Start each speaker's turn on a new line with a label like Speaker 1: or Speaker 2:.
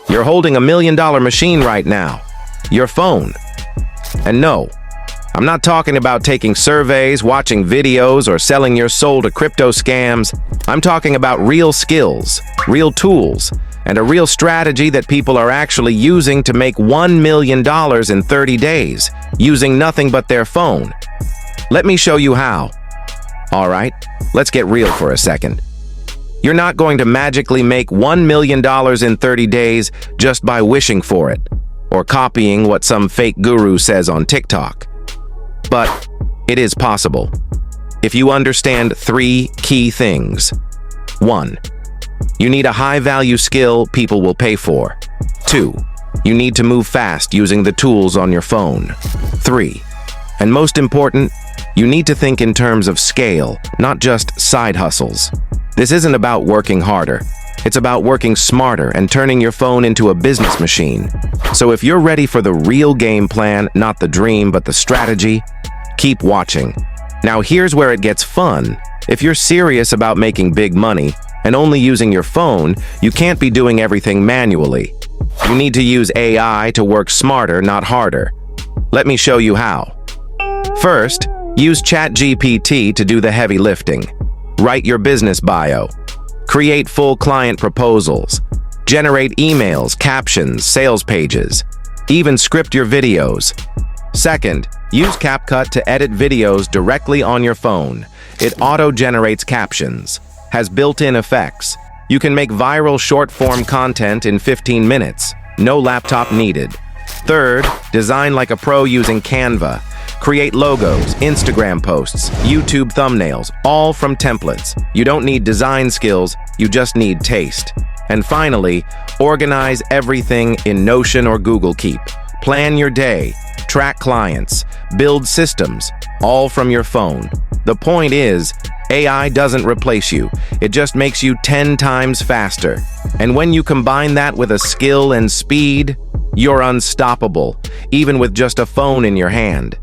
Speaker 1: You're holding $1 million machine right now. Your phone. And no, I'm not talking about taking surveys, watching videos, or selling your soul to crypto scams. I'm talking about real skills, real tools, and a real strategy that people are actually using to make $1 million in 30 days, using nothing but their phone. Let me show you how. All right, let's get real for a second. You're not going to magically make $1 million in 30 days just by wishing for it, or copying what some fake guru says on TikTok. But it is possible, if you understand 3 key things. 1. You need a high-value skill people will pay for. 2. You need to move fast using the tools on your phone. 3. And most important, you need to think in terms of scale, not just side hustles. This isn't about working harder. It's about working smarter and turning your phone into a business machine. So if you're ready for the real game plan, not the dream, but the strategy, keep watching. Now here's where it gets fun. If you're serious about making big money and only using your phone, you can't be doing everything manually. You need to use AI to work smarter, not harder. Let me show you how. First, use ChatGPT to do the heavy lifting. Write your business bio. Create full client proposals. Generate emails, captions, sales pages. Even script your videos. Second, use CapCut to edit videos directly on your phone. It auto-generates captions, has built-in effects. You can make viral short-form content in 15 minutes. No laptop needed. Third, design like a pro using Canva. Create logos, Instagram posts, YouTube thumbnails, all from templates. You don't need design skills, you just need taste. And finally, organize everything in Notion or Google Keep. Plan your day, track clients, build systems, all from your phone. The point is, AI doesn't replace you. It just makes you 10 times faster. And when you combine that with a skill and speed, you're unstoppable, even with just a phone in your hand.